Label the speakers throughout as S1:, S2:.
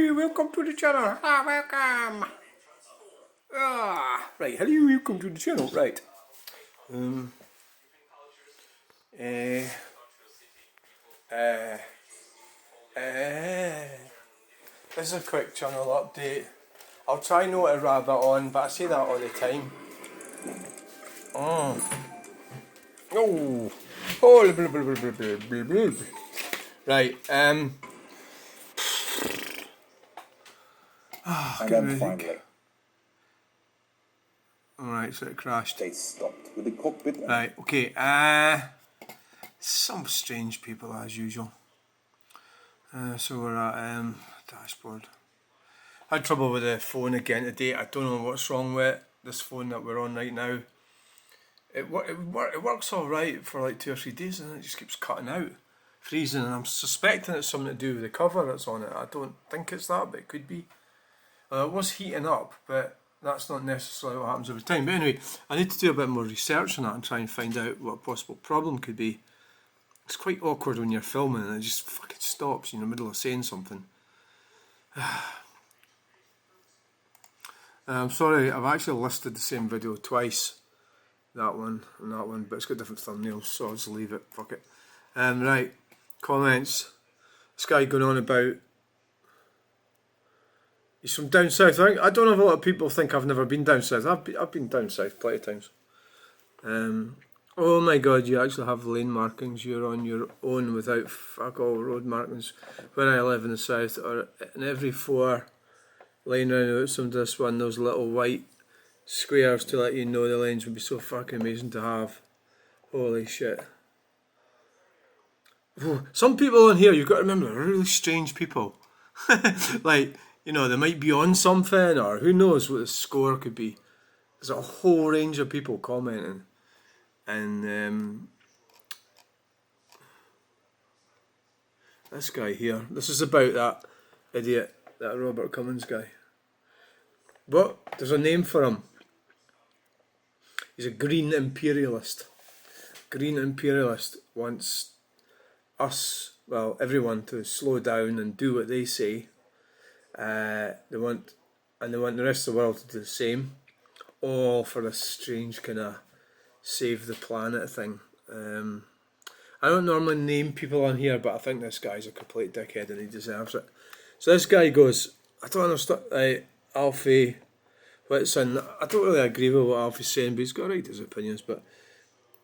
S1: hello, welcome to the channel. Welcome. Right, hello, welcome to the channel. Right. This is a quick channel update. I'll try not to rabbit on, but I say that all the time. Oh, blah, blah, blah, blah, blah, blah, blah. Right.
S2: And then finally,
S1: alright, so it crashed.
S2: they stopped with the cockpit.
S1: Right, okay. Some strange people as usual. So we're at dashboard. Had trouble with the phone again today. I don't know what's wrong with this phone that we're on right now. It works alright for like 2 or 3 days and then it just keeps cutting out, freezing, and I'm suspecting it's something to do with the cover that's on it. I don't think it's that, but it could be. It was heating up, but that's not necessarily what happens every time. But anyway, I need to do a bit more research on that and try and find out what a possible problem could be. It's quite awkward when you're filming and it just fucking stops in the middle of saying something. I'm sorry, I've actually listed the same video twice. That one and that one, but it's got different thumbnails, so I'll just leave it, fuck it. Right, comments. This guy going on about he's from down south. I don't know if a lot of people think I've never been down south. I've been down south plenty of times. Oh my god, you actually have lane markings. You're on your own without fuck all road markings. Where I live in the south, or in every 4 lane round out some this one, those little white squares to let you know the lanes would be so fucking amazing to have. Holy shit. Some people on here, you've got to remember, are really strange people. Like, you know, they might be on something, or who knows what the score could be. There's a whole range of people commenting. And this guy here, this is about that idiot, that Robert Cummins guy. But there's a name for him. He's a green imperialist. Green imperialist wants us, well, everyone, to slow down and do what they say. They want the rest of the world to do the same, all for this strange kind of save the planet thing. I don't normally name people on here, but I think this guy's a complete dickhead and he deserves it. So this guy goes, I don't understand, Alfie Whitson, I don't really agree with what Alfie's saying, but he's got right to his opinions, but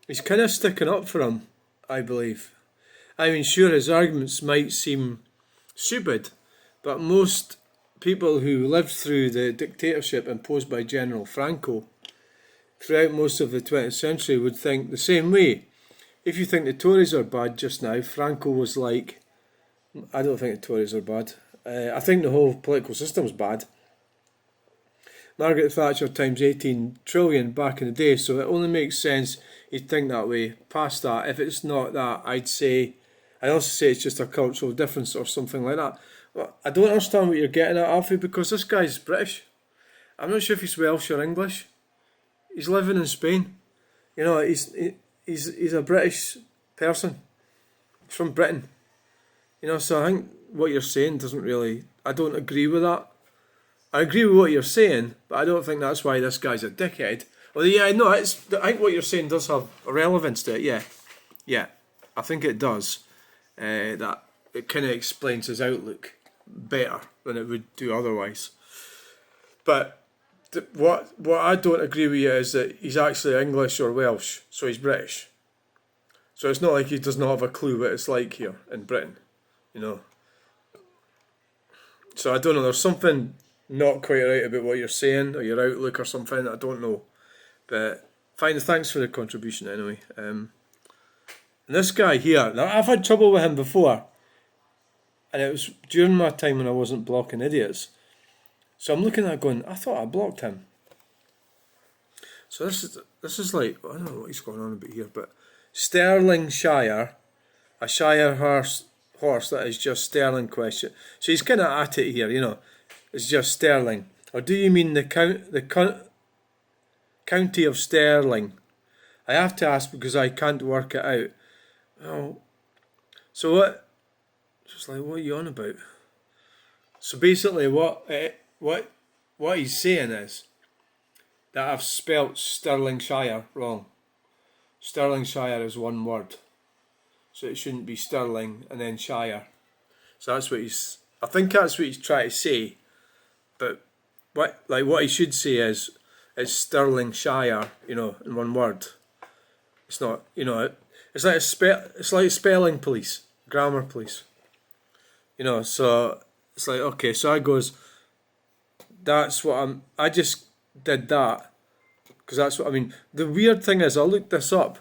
S1: he's kind of sticking up for him, I believe. I mean, sure, his arguments might seem stupid, but most people who lived through the dictatorship imposed by General Franco throughout most of the 20th century would think the same way. If you think the Tories are bad just now, Franco was like, I don't think the Tories are bad. I think the whole political system's bad. Margaret Thatcher times 18 trillion back in the day, so it only makes sense you'd think that way. Past that, if it's not that, I'd also say it's just a cultural difference or something like that. Well, I don't understand what you're getting at, Alfie, because this guy's British. I'm not sure if he's Welsh or English. He's living in Spain. You know, he's a British person. He's from Britain. You know, so I think what you're saying doesn't really, I don't agree with that. I agree with what you're saying, but I don't think that's why this guy's a dickhead. Well, yeah, no, I think what you're saying does have a relevance to it, yeah, I think it does. That it kind of explains his outlook better than it would do otherwise. But what I don't agree with you is that he's actually English or Welsh, so he's British. So it's not like he does not have a clue what it's like here in Britain, you know. So I don't know, there's something not quite right about what you're saying or your outlook or something, I don't know. But fine, thanks for the contribution anyway. And this guy here, now I've had trouble with him before, and it was during my time when I wasn't blocking idiots. So I'm looking at it going, I thought I blocked him. So this is like, I don't know what he's going on about here, but Sterling Shire, a Shire horse that is just Sterling question. So he's kind of at it here, you know, it's just Sterling. Or do you mean the county of Sterling? I have to ask because I can't work it out. Oh, so what? Just like, what are you on about? So basically, what he's saying is that I've spelt Stirlingshire wrong. Stirlingshire is one word, so it shouldn't be Stirling and then Shire. So that's what he's. I think that's what he's trying to say. But what he should say is it's Stirlingshire, you know, in one word. It's not, you know, it's like spelling police, grammar police. You know, so it's like, okay, so I goes, that's what I just did that because that's what I mean. The weird thing is, I looked this up.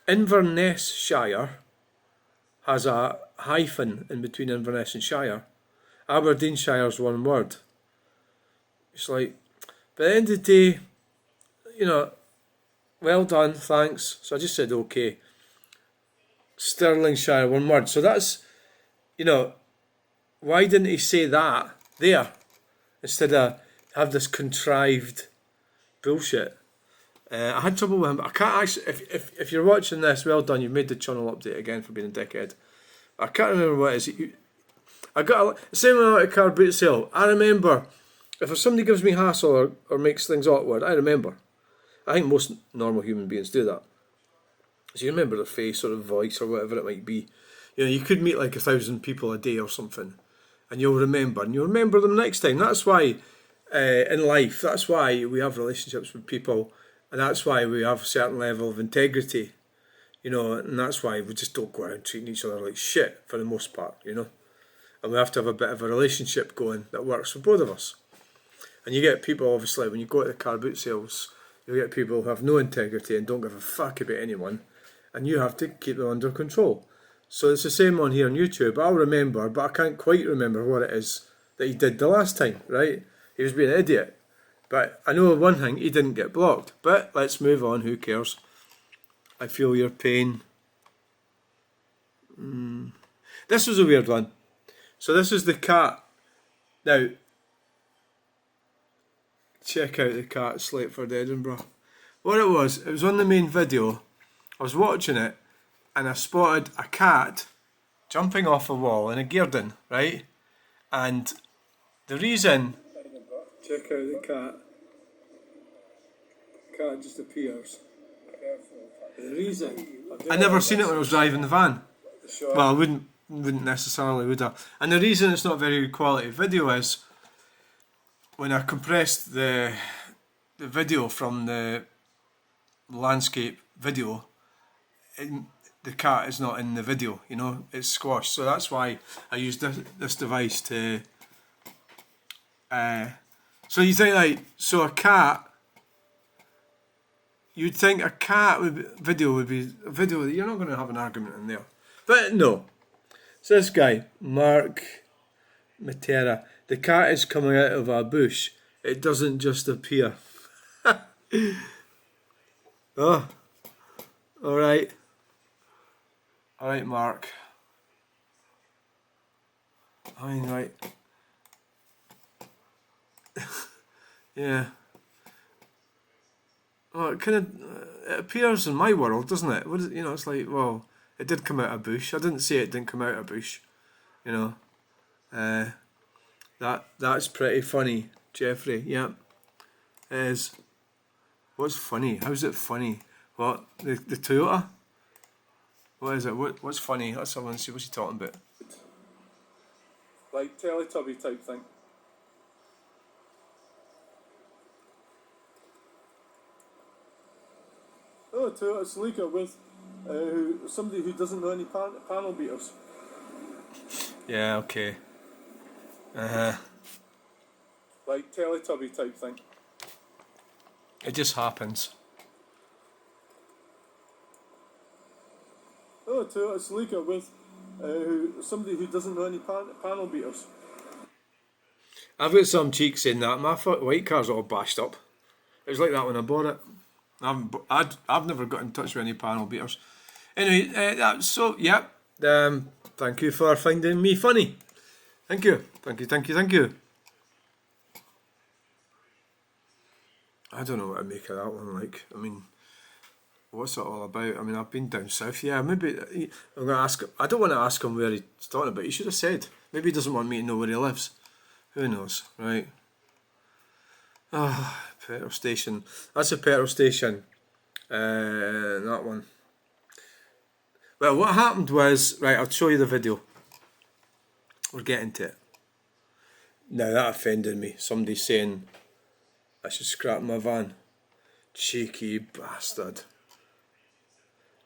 S1: Inverness Shire has a hyphen in between Inverness and Shire. Aberdeenshire's one word. It's like, but at the end of the day, you know, well done, thanks. So I just said okay. Stirlingshire, one word. So that's, you know, why didn't he say that there instead of have this contrived bullshit? I had trouble with him, but I can't actually. If you're watching this, well done. You've made the channel update again for being a dickhead. I can't remember what it is. I got the same amount of car boot sale. I remember if somebody gives me hassle or makes things awkward, I remember. I think most normal human beings do that. So you remember their face or their voice or whatever it might be. You know, you could meet like 1,000 people a day or something, and you'll remember them next time. That's why in life, that's why we have relationships with people, and that's why we have a certain level of integrity, you know, and that's why we just don't go around treating each other like shit for the most part, you know. And we have to have a bit of a relationship going that works for both of us. And you get people, obviously, when you go to the car boot sales, you get people who have no integrity and don't give a fuck about anyone, and you have to keep them under control. So it's the same on here on YouTube. I'll remember, but I can't quite remember what it is that he did the last time, right? He was being an idiot. But I know one thing, he didn't get blocked. But let's move on, who cares? I feel your pain. This was a weird one. So this is the cat. Now, check out the cat Slateford, Edinburgh. What it was on the main video. I was watching it and I spotted a cat jumping off a wall in a Gearden, right? And the reason... Check out the cat. The cat just appears. The reason... I never seen it when I was driving the van. Well, I wouldn't necessarily, would I? And the reason it's not very good quality video is when I compressed the video from the landscape video, the cat is not in the video, you know, it's squashed. So that's why I used this device to... so you think like, so a cat... You'd think a cat video would be a video that you're not going to have an argument in there. But no. So this guy, Mark Matera, the cat is coming out of a bush. It doesn't just appear. Oh. Alright. Alright, Mark. I mean, right. Yeah. Well, it kind of it appears in my world, doesn't it? What is it? You know, it's like, well, it did come out of a bush. I didn't say it didn't come out of a bush. You know, that's pretty funny, Jeffrey. Yeah, it is. What's funny? How's it funny? What the Toyota? What is it? What's funny? Let's someone see what's he talking about. Like Teletubby type thing. Oh, Toyota Celica with somebody who doesn't know any panel beaters. Yeah, okay. Like Teletubby type thing. It just happens. Oh, Toyota Celica with somebody who doesn't know any panel beaters. I've got some cheek saying that. My white car's all bashed up. It was like that when I bought it. I've never got in touch with any panel beaters. Anyway, so, yeah. Thank you for finding me funny. Thank you. Thank you. I don't know what to make of that one, like, I mean, what's it all about? I mean, I've been down south, yeah, maybe, I'm going to ask him, I don't want to ask him where he's talking about, he should have said, maybe he doesn't want me to know where he lives, Who knows, right? Ah, petrol station. That's a petrol station. That one. Well, what happened was, right, I'll show you the video. We're getting to it. Now that offended me. Somebody saying I should scrap my van. Cheeky bastard.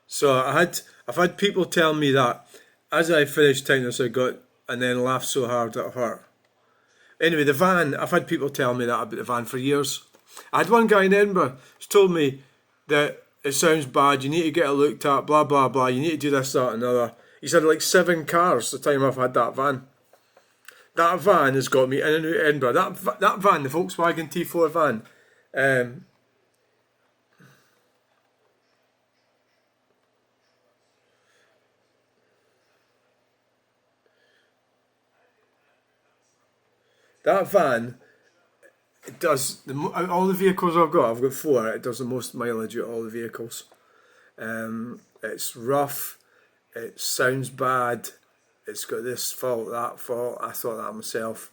S1: So I've had people tell me that as I finished telling this I got, and then laughed so hard at her. Anyway, the van, I've had people tell me that about the van for years. I had one guy in Edinburgh who's told me that it sounds bad, you need to get it looked at, blah blah blah, you need to do this, that and another. He's had like 7 cars the time I've had that van. That van has got me in and out of Edinburgh. That van, the Volkswagen T4 van, that van, it does, all the vehicles I've got 4, it does the most mileage out of all the vehicles. It's rough, it sounds bad, it's got this fault, that fault. I thought that myself.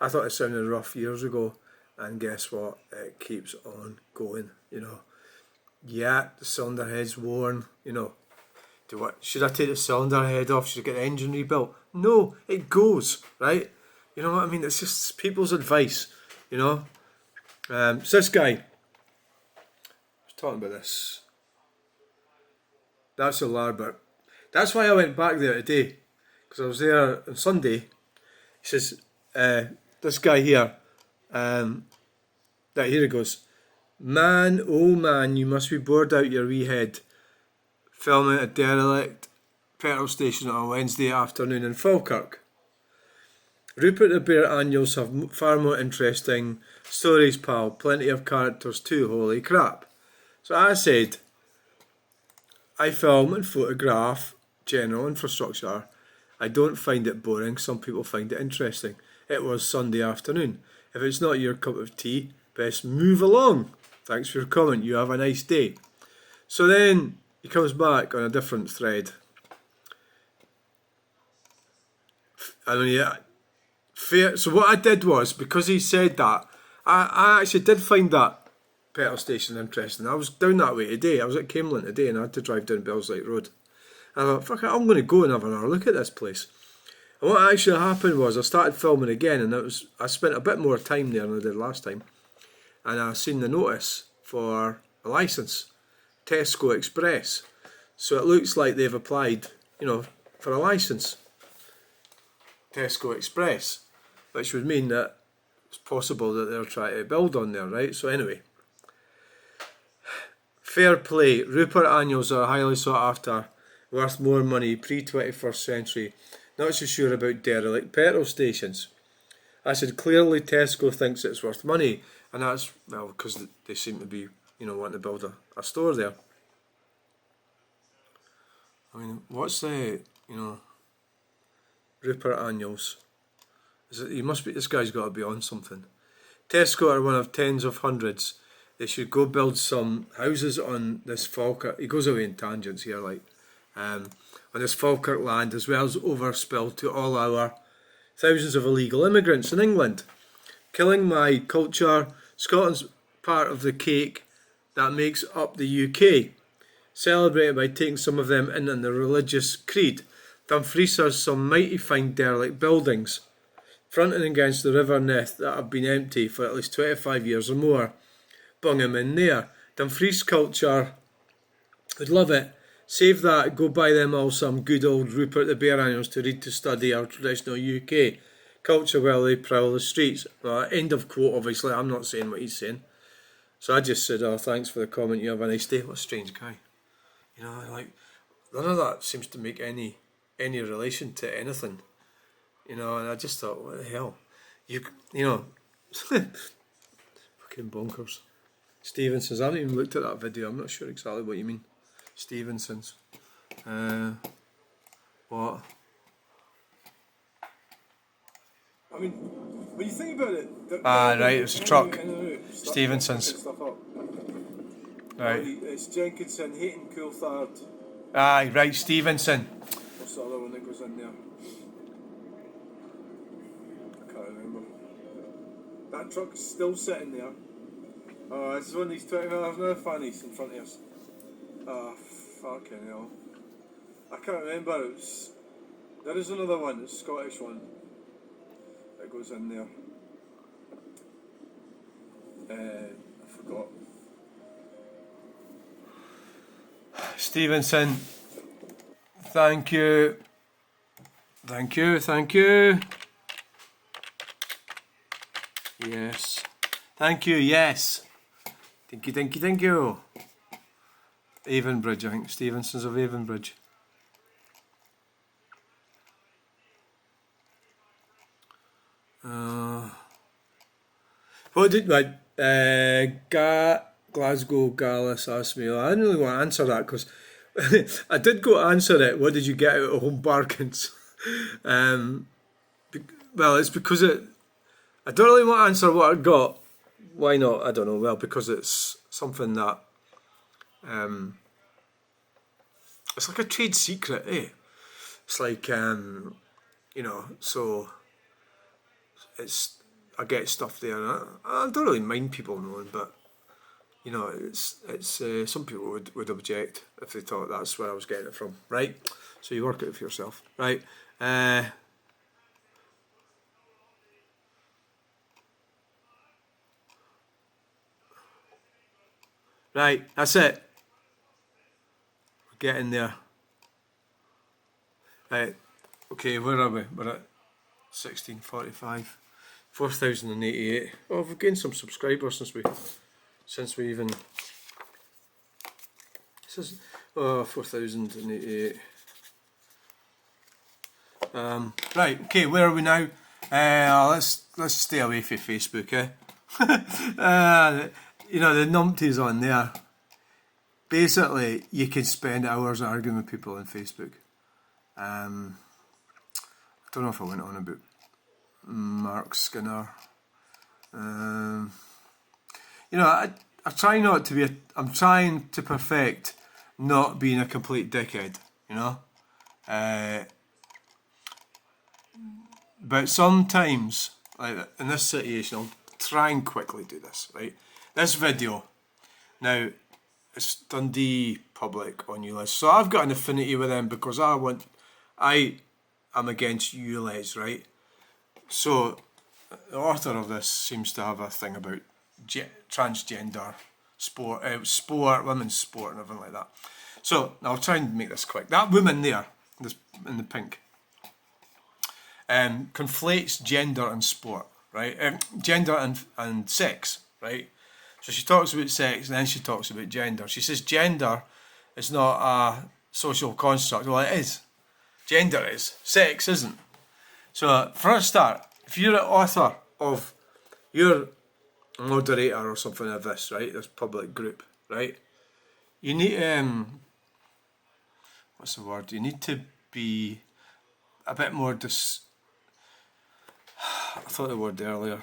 S1: I thought it sounded rough years ago, and guess what? It keeps on going, you know. Yeah, the cylinder head's worn, you know. Should I take the cylinder head off? Should I get the engine rebuilt? No, it goes, right? You know what I mean? It's just people's advice, you know. So this guy was talking about this. That's a Larbert. That's why I went back there today, because I was there on Sunday. He says, this guy here, here he goes. Man, oh man, you must be bored out your wee head filming a derelict petrol station on a Wednesday afternoon in Falkirk. Rupert the Bear annuals have far more interesting stories, pal. Plenty of characters too, holy crap. So I said, I film and photograph general infrastructure. I don't find it boring, some people find it interesting. It was Sunday afternoon. If it's not your cup of tea, best move along. Thanks for your comment, you have a nice day. So then he comes back on a different thread. I mean, yeah, fair. So what I did was, because he said that, I actually did find that petrol station interesting. I was down that way today. I was at Camelin today and I had to drive down Bellslight Road. And I thought, fuck it, I'm going to go and have another look at this place. And what actually happened was I started filming again, and I spent a bit more time there than I did last time. And I seen the notice for a licence, Tesco Express. So it looks like they've applied, you know, for a licence, Tesco Express, which would mean that it's possible that they're trying to build on there, right? So anyway, fair play. Rupert annuals are highly sought after, worth more money, pre-21st century. Not so sure about derelict petrol stations. I said, clearly Tesco thinks it's worth money, and that's, well, because they seem to be, you know, wanting to build a store there. I mean, what's the, you know, Rupert annuals? This guy's got to be on something. Tesco are one of tens of hundreds. They should go build some houses on this Falkirk. He goes away in tangents here, like, on this Falkirk land, as well as overspill to all our thousands of illegal immigrants in England. Killing my culture. Scotland's part of the cake that makes up the UK. Celebrated by taking some of them in the religious creed. Dumfries has some mighty fine derelict buildings, fronting against the River Nith, that have been empty for at least 25 years or more. Bung him in there. Dumfries culture would love it. Save that, go buy them all some good old Rupert the Bear annuals to read to study our traditional UK culture while they prowl the streets. End of quote, obviously. I'm not saying what he's saying. So I just said, oh, thanks for the comment, you have a nice day. What a strange guy. You know, like, none of that seems to make any relation to anything. You know, and I just thought, what the hell? You know, fucking bonkers. Stevenson's, I haven't even looked at that video. I'm not sure exactly what you mean. Stevenson's. What? I mean, when you think about it... right, it was a truck. Stevenson's. Right. It's Jenkinson, Hayton, Coulthard. Aye, right, Stevenson. What's the other one that goes in there? I can't remember. That truck's still sitting there. Oh, this is one of these 20 miles an hour fannies in front of us. Oh, fucking hell. I can't remember. There is another one, it's a Scottish one that goes in there. I forgot. Stevenson, thank you. Thank you, thank you. Yes. Thank you, yes. Thank you, thank you, thank you. Avonbridge, I think. Stevenson's of Avonbridge. What did Glasgow Gallus asked me? I didn't really want to answer that because I did go to answer it. What did you get out of home bargains? Well, it's because I don't really want to answer what I got. Why not? I don't know. Well, because it's something that it's like a trade secret, eh? It's like you know, so it's I get stuff there. And I don't really mind people knowing, but you know, it's some people would object if they thought that's where I was getting it from, right? So you work it for yourself, right? Right, that's it. We're getting there. Right, okay, where are we? We're at 1645, 4,088. Oh, we've gained some subscribers since we even. This is 4,088. Right, okay, where are we now? Let's stay away from Facebook, eh? You know, the numpties on there. Basically, you can spend hours arguing with people on Facebook. I don't know if I went on about Mark Skinner. You know, I try not to be. I'm trying to perfect not being a complete dickhead. You know, but sometimes, like in this situation, I'll try and quickly do this. Right, this video now. It's Dundee Public on ULEZ. So I've got an affinity with them because I am against ULEZ, right? So the author of this seems to have a thing about transgender sport, women's sport and everything like that. So I'll try and make this quick. That woman there, in the pink, conflates gender and sport, right? Gender and sex, right? So she talks about sex and then she talks about gender. She says gender is not a social construct. Well, it is. Gender is. Sex isn't. So for a start, if you're an author of, you're a moderator or something of this, right, this public group, right, you need, what's the word? You need to be a bit more I thought the word earlier.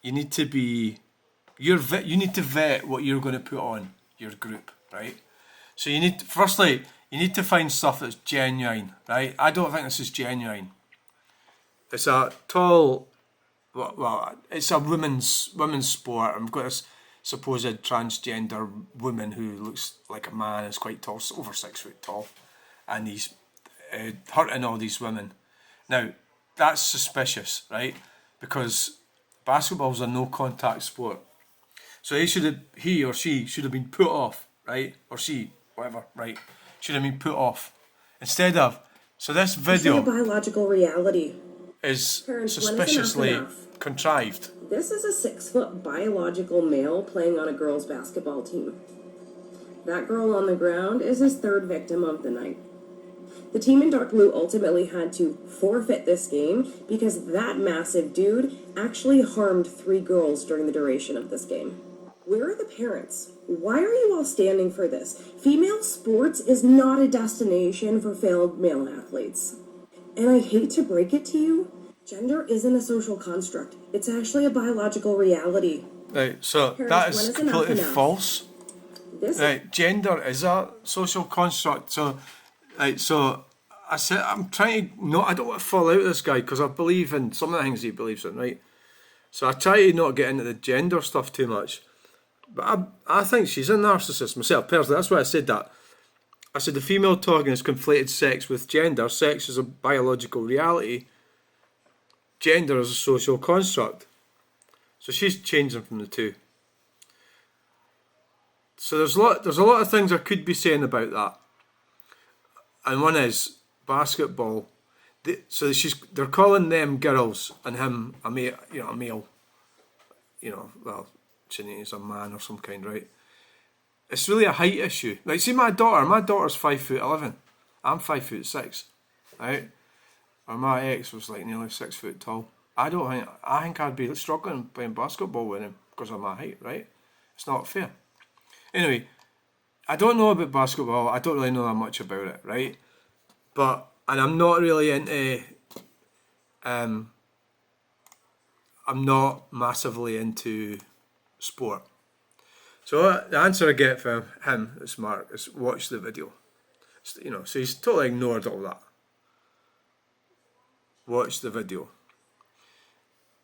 S1: You need to be, you need to vet what you're going to put on your group, right? So you need, firstly, you need to find stuff that's genuine, right? I don't think this is genuine. It's a tall, well, it's a women's sport. I've got this supposed transgender woman who looks like a man, is quite tall, over 6 foot tall, and he's hurting all these women. Now, that's suspicious, right? Because basketball's a no-contact sport, so he or she should have been put off, right? Or she, whatever, right? Should have been put off instead of. So this video
S2: biological reality
S1: is suspiciously contrived.
S2: This is a 6-foot biological male playing on a girls' basketball team. That girl on the ground is his third victim of the night. The team in dark blue ultimately had to forfeit this game because that massive dude actually harmed 3 girls during the duration of this game. Where are the parents? Why are you all standing for this? Female sports is not a destination for failed male athletes. And I hate to break it to you, gender isn't a social construct. It's actually a biological reality.
S1: Right, so that is completely false. Right, gender is a social construct. So, right, so I said, I'm trying to not, I don't want to fall out with this guy because I believe in some of the things he believes in, right? So I try to not get into the gender stuff too much. But I think she's a narcissist myself, personally. That's why I said that. I said the female talking has conflated sex with gender. Sex is a biological reality. Gender is a social construct. So she's changing from the two. So there's a lot of things I could be saying about that. And one is basketball. They're calling them girls and him a male. Well, is a man or some kind, right? It's really a height issue. Like, see my daughter's 5'11". I'm 5'6", right? Or my ex was like nearly 6 foot tall. I think I'd be struggling playing basketball with him because of my height, right? It's not fair. Anyway, I don't know about basketball. I don't really know that much about it, right? And I'm not really into. I'm not massively into sport. So the answer I get from him, this Mark, is watch the video. So he's totally ignored all that. Watch the video.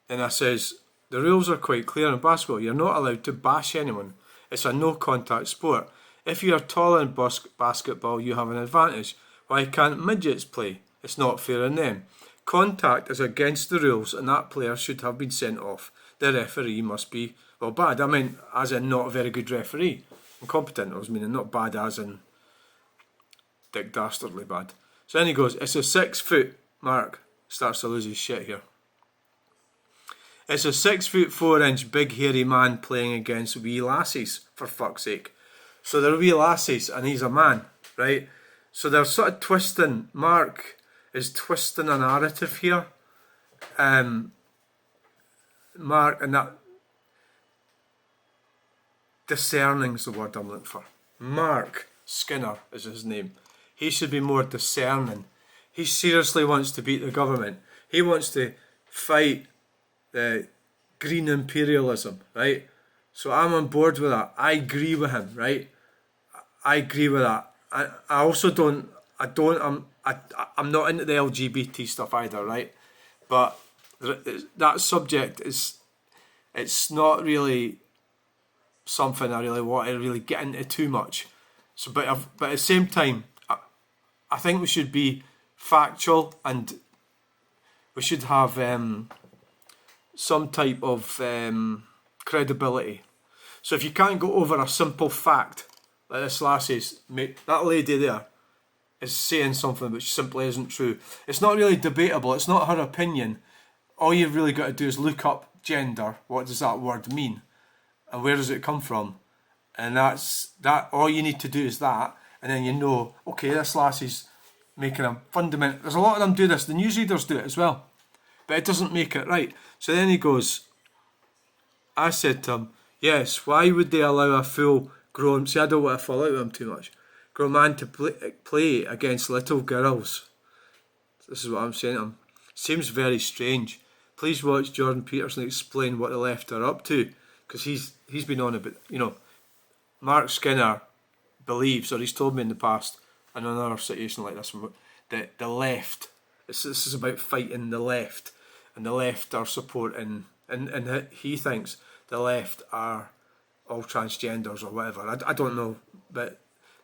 S1: And I says, the rules are quite clear in basketball. You're not allowed to bash anyone. It's a no-contact sport. If you are taller in basketball, you have an advantage. Why can't midgets play? It's not fair on them. Contact is against the rules and that player should have been sent off. The referee must be, well, bad. I mean, as in not a very good referee. Incompetent, I was meaning, not bad as in Dick Dastardly bad. So then he goes, it's a 6 foot, Mark starts to lose his shit here. It's a 6'4" big hairy man playing against wee lassies, for fuck's sake. So they're wee lassies and he's a man, right? So they're sort of twisting, Mark is twisting a narrative here. Mark, and that discerning's the word I'm looking for. Mark Skinner is his name. He should be more discerning. He seriously wants to beat the government. He wants to fight the green imperialism, right? So I'm on board with that. I agree with him, right? I agree with that. I also don't. I'm not into the LGBT stuff either, right? But that subject it's not really something I really want to really get into too much. So, but at the same time, I think we should be factual and we should have some type of credibility. So if you can't go over a simple fact, like this lassie's, that lady there is saying something which simply isn't true. It's not really debatable. It's not her opinion. All you've really got to do is look up gender. What does that word mean? And where does it come from? And that's that. All you need to do is that. And then you know, okay, this lassie's making a fundamental... There's a lot of them do this. The newsreaders do it as well. But it doesn't make it right. So then he goes, I said to him, yes, why would they allow a full grown... See, I don't want to fall out with him too much. Grown man to play against little girls. This is what I'm saying to him. Seems very strange. Please watch Jordan Peterson explain what the left are up to. Because he's been on about... Mark Skinner believes, or he's told me in the past, in another situation like this, that the left... This is about fighting the left. And the left are supporting... And he thinks the left are all transgenders or whatever. I don't know, but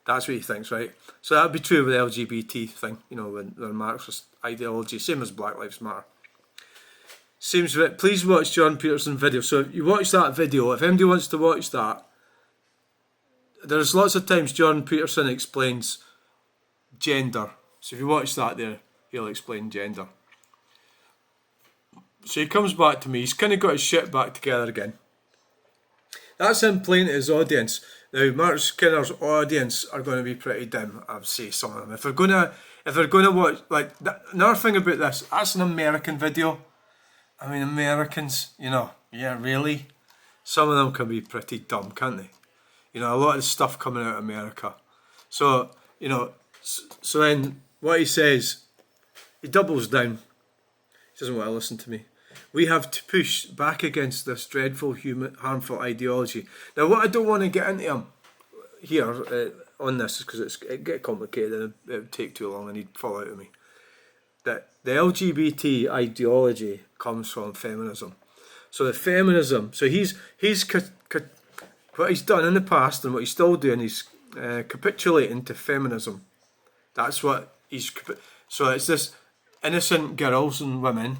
S1: that's what he thinks, right? So that'd be true with the LGBT thing, with their Marxist ideology, same as Black Lives Matter. Seems right. Please watch Jordan Peterson's video. So if you watch that video, if anybody wants to watch that, there's lots of times Jordan Peterson explains gender. So if you watch that there, he'll explain gender. So he comes back to me. He's kind of got his shit back together again. That's him playing to his audience. Now, Mark Skinner's audience are going to be pretty dim, I'd say, some of them. If they're going to watch, another thing about this, that's an American video. I mean, Americans, yeah, really? Some of them can be pretty dumb, can't they? A lot of the stuff coming out of America. So, so then what he says, he doubles down. He doesn't want to listen to me. We have to push back against this dreadful, harmful ideology. Now, what I don't want to get into here, on this is because it get complicated and it would take too long and he'd fall out of me. That the LGBT ideology comes from feminism. So the feminism, so he's what he's done in the past and what he's still doing, he's capitulating to feminism. That's what he's. So it's this innocent girls and women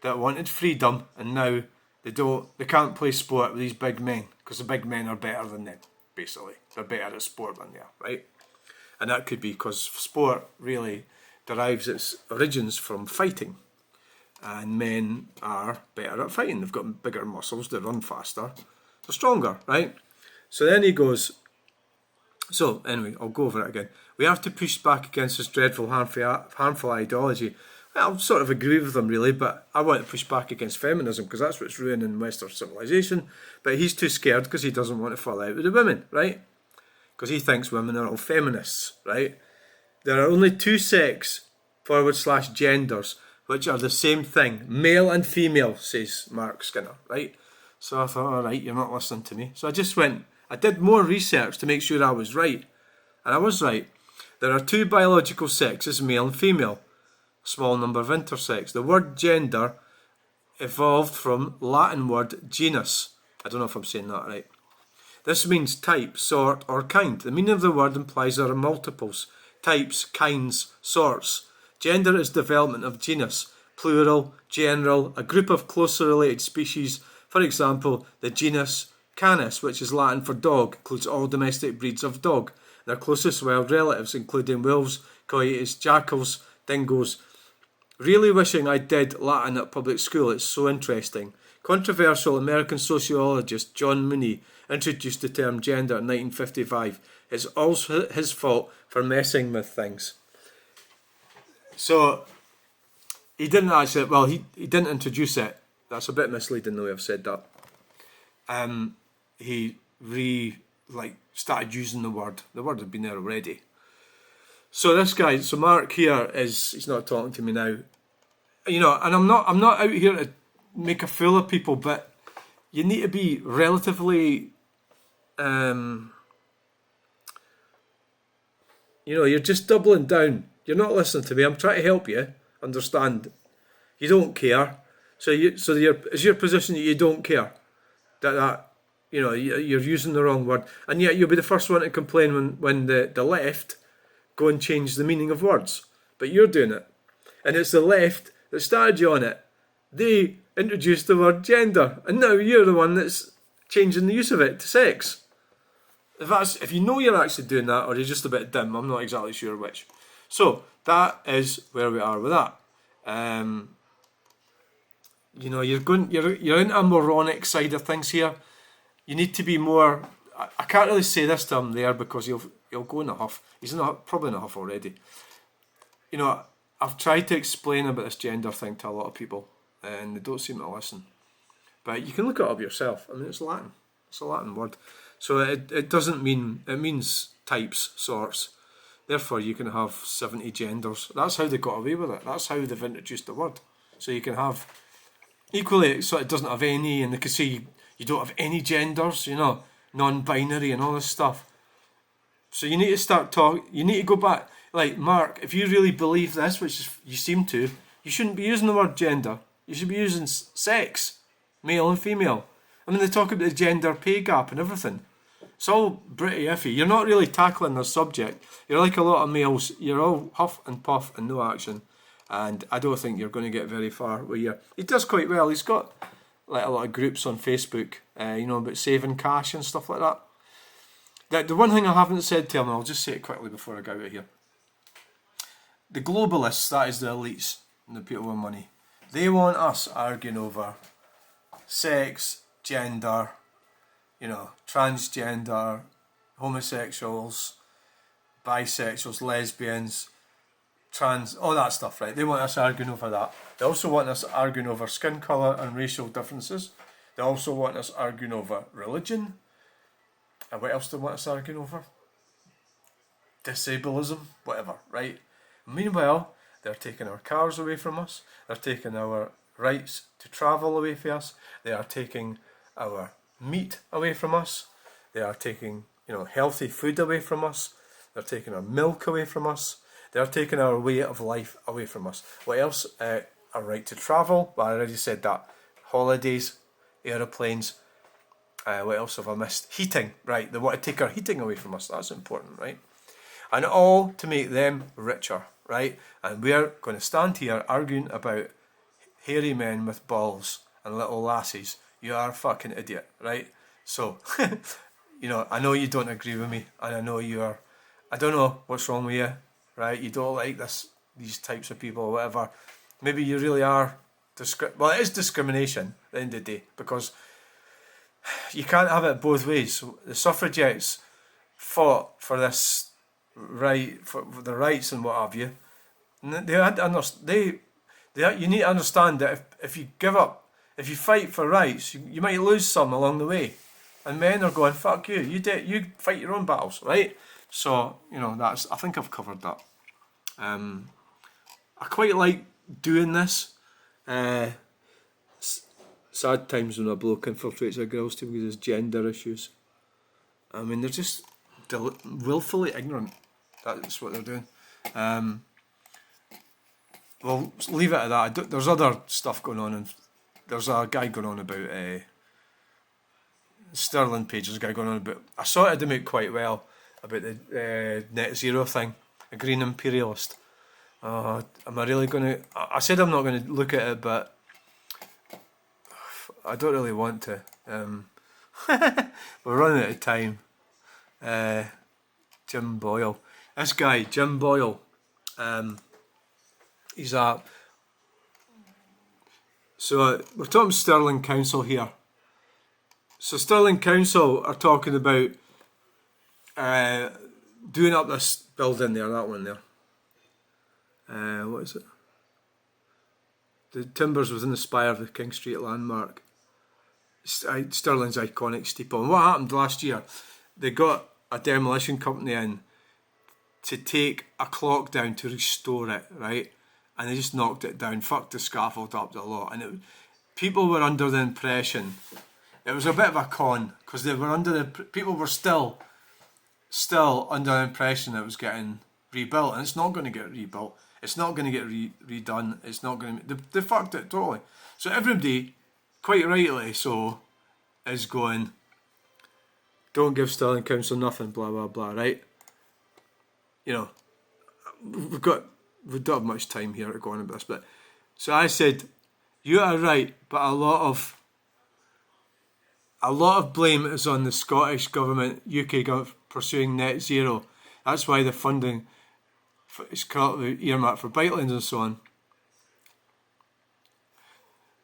S1: that wanted freedom, and now they can't play sport with these big men because the big men are better than them. Basically, they're better at sport than they are, right? And that could be because sport really derives its origins from fighting, and men are better at fighting. They've got bigger muscles, they run faster, they're stronger, right? So then he goes. So anyway, I'll go over it again. We have to push back against this dreadful, harmful ideology. Well, I sort of agree with him really, but I want to push back against feminism because that's what's ruining Western civilization. But he's too scared because he doesn't want to fall out with the women, right? Because he thinks women are all feminists, right? There are only two sex / genders, which are the same thing, male and female, says Mark Skinner, right? So I thought, all right, you're not listening to me. So I did more research to make sure I was right. And I was right. There are two biological sexes, male and female. Small number of intersex. The word gender evolved from Latin word genus. I don't know if I'm saying that right. This means type, sort, or kind. The meaning of the word implies there are multiples. Types, kinds, sorts. Gender is development of genus. Plural, general, a group of closely related species. For example, the genus Canis, which is Latin for dog, includes all domestic breeds of dog. Their closest wild relatives, including wolves, coyotes, jackals, dingoes. Really wishing I did Latin at public school, it's so interesting. Controversial American sociologist John Mooney introduced the term gender in 1955. It's also his fault for messing with things. So, he didn't actually, he didn't introduce it. That's a bit misleading the way I've said that. He started using the word. The word had been there already. So this guy, Mark here he's not talking to me now. You know, and I'm not out here to make a fool of people, but you need to be relatively, you're just doubling down. You're not listening to me. I'm trying to help you understand. You don't care. Is your position that you don't care? That you're using the wrong word, and yet you'll be the first one to complain when the left go and change the meaning of words. But you're doing it, and it's the left that started you on it. They introduced the word gender, and now you're the one that's changing the use of it to sex. If you know you're actually doing that, or you're just a bit dim, I'm not exactly sure which. So that is where we are with that. You're into a moronic side of things here. You need to be more. I can't really say this to him there because he'll go in a huff. He's probably in a huff already. I've tried to explain about this gender thing to a lot of people, and they don't seem to listen. But you can look it up yourself. I mean, it's Latin. It's a Latin word, so it doesn't mean it means types, sorts. Therefore, you can have 70 genders. That's how they got away with it. That's how they've introduced the word. So you can have equally. So it doesn't have any, and they can say you don't have any genders. Non-binary and all this stuff. So you need to start talking. You need to go back. Like, Mark, if you really believe this, which you seem to, you shouldn't be using the word gender. You should be using sex, male and female. I mean, they talk about the gender pay gap and everything. It's all pretty iffy. You're not really tackling the subject. You're like a lot of males. You're all huff and puff and no action. And I don't think you're going to get very far with you. He does quite well. He's got like a lot of groups on Facebook, about saving cash and stuff like that. The one thing I haven't said to him, and I'll just say it quickly before I get out of here. The globalists, that is the elites and the people with money, they want us arguing over sex, gender, transgender, homosexuals, bisexuals, lesbians, trans, all that stuff, right? They want us arguing over that. They also want us arguing over skin colour and racial differences. They also want us arguing over religion. And what else do they want us arguing over? Disableism, whatever, right? Meanwhile, they're taking our cars away from us. They're taking our rights to travel away from us. They are taking our meat away from us. They are taking healthy food away from us. They're taking our milk away from us. They're taking our way of life away from us. What else? Our right to travel. Well, I already said that. Holidays, aeroplanes. What else have I missed? Heating. Right, they want to take our heating away from us. That's important, right? And all to make them richer, right? And we're going to stand here arguing about hairy men with balls and little lassies. You are a fucking idiot, right? So, I know you don't agree with me, and I know I don't know what's wrong with you, right? You don't like these types of people or whatever. Maybe you really are, well, it is discrimination at the end of the day, because you can't have it both ways. The suffragettes fought for this right, for the rights and what have you. And you need to understand that if you give up, if you fight for rights, you might lose some along the way. And men are going, fuck you, you fight your own battles, right? So, I think I've covered that. I quite like doing this. Sad times when a bloke infiltrates a girls' team because there's gender issues. I mean, they're just willfully ignorant. That's what they're doing. Well, leave it at that. There's other stuff going on, and there's a guy going on about Sterling Page. There's a guy going on about. I sorted him out quite well about the net zero thing, a green imperialist. Am I really going to? I said I'm not going to look at it, but I don't really want to. We're running out of time. Jim Boiil. This guy, Jim Boiil, he's a... So we're talking Stirling Council here. So Stirling Council are talking about doing up this building there, that one there. What is it? The timbers within the spire of the King Street landmark. Stirling's iconic steeple. And what happened last year? They got a demolition company in to take a clock down to restore it, right? And they just knocked it down, fucked the scaffold up the lot. And people were under the impression, it was a bit of a con, because they were people were still under the impression it was getting rebuilt, and it's not going to get rebuilt. It's not going to get redone. It's not going to... They fucked it totally. So everybody, quite rightly so, is going, don't give Stirling Council nothing, blah, blah, blah, right? We don't have much time here to go on about this, but... So I said, you are right, but a lot of blame is on the Scottish government, UK government, pursuing net zero. That's why the funding is currently earmarked for bike lanes and so on.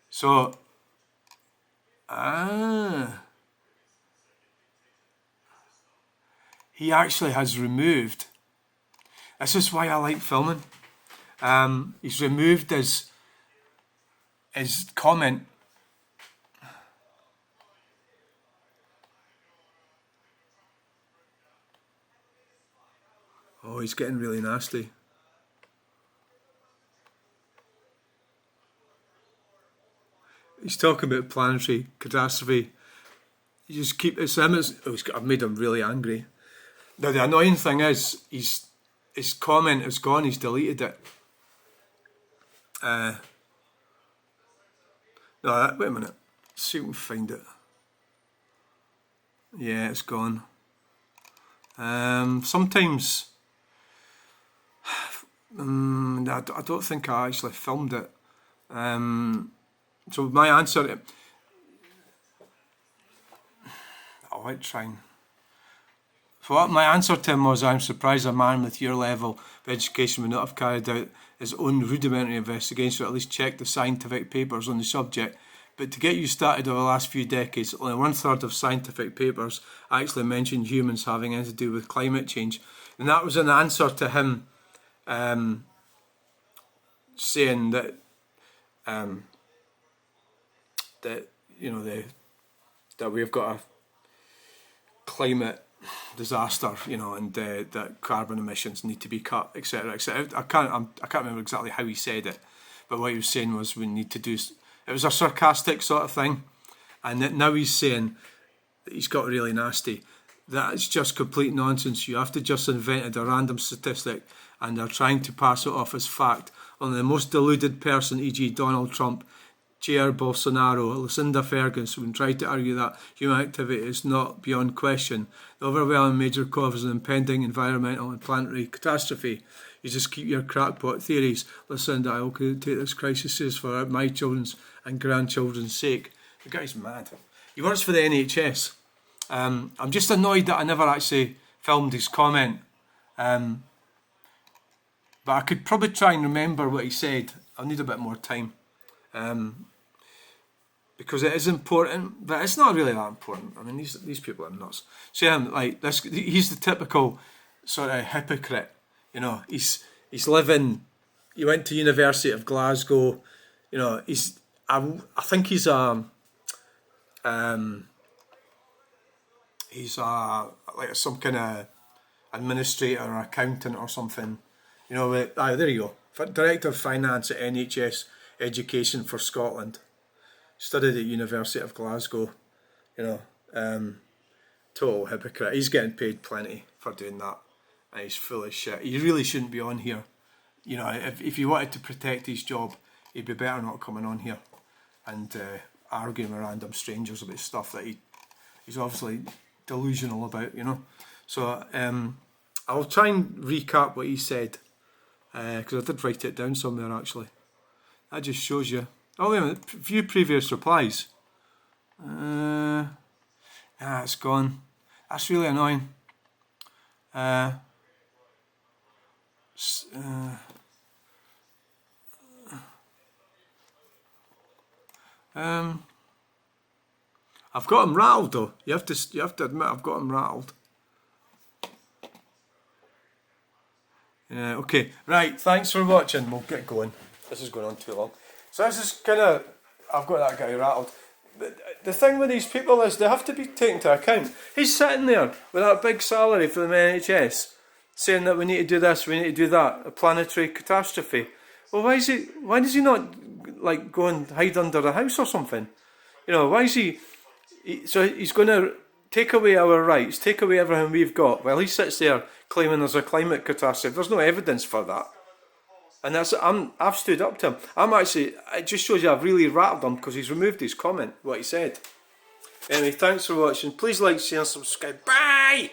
S1: So, he actually has removed. This is why I like filming. He's removed his comment. Oh, he's getting really nasty. He's talking about planetary catastrophe. You just keep I've made him really angry. Now the annoying thing is, his comment is gone. He's deleted it. No, wait a minute. Let's see if we can find it. Yeah, it's gone. Sometimes. I don't think I actually filmed it. So my answer... I might try and... So what my answer to him was, I'm surprised a man with your level of education would not have carried out his own rudimentary investigation, or at least checked the scientific papers on the subject. But to get you started over the last few decades, only 1/3 of scientific papers actually mention humans having anything to do with climate change. And that was an answer to him saying that that we've got a climate disaster, and that carbon emissions need to be cut, etc., etc. I can't remember exactly how he said it, but what he was saying was we need to do. It was a sarcastic sort of thing, and that now he's saying that he's got really nasty. That's just complete nonsense. You have to just invented a random statistic and they're trying to pass it off as fact. Only the most deluded person, e.g. Donald Trump, Jair Bolsonaro, Lucinda Ferguson, when tried to argue that human activity is not beyond question. The overwhelming major cause is an impending environmental and planetary catastrophe. You just keep your crackpot theories. Lucinda, I will take this crisis for my children's and grandchildren's sake. The guy's mad. He works for the NHS. I'm just annoyed that I never actually filmed his comment. But I could probably try and remember what he said. I'll need a bit more time. Because it is important, but it's not really that important. I mean, these people are nuts. See him, like this. He's the typical sort of hypocrite. You know, he's living. He went to University of Glasgow. You know, I think he's like some kind of administrator or accountant or something. You know, there you go. Director of Finance at NHS Education for Scotland. Studied at University of Glasgow. You know, total hypocrite. He's getting paid plenty for doing that. And he's full of shit. He really shouldn't be on here. You know, if he wanted to protect his job, he'd be better not coming on here and arguing with random strangers about stuff that he's obviously delusional about, you know. So I'll try and recap what he said, because I did write it down somewhere actually. That just shows you. Oh wait a minute, view previous replies. It's gone. That's really annoying. I've got him rattled though. You have to admit I've got him rattled. Okay, right. Thanks for watching. We'll get going. This is going on too long. So this is kind of, I've got that guy rattled. The thing with these people is they have to be taken into account. He's sitting there with that big salary from the NHS, saying that we need to do this, we need to do that, a planetary catastrophe. Well, why does he not like go and hide under a house or something? You know, why is so he's going to take away our rights, take away everything we've got, while he sits there claiming there's a climate catastrophe. There's no evidence for that. And I've stood up to him. It just shows you I've really rattled him because he's removed his comment, what he said. Anyway, thanks for watching. Please like, share and subscribe. Bye!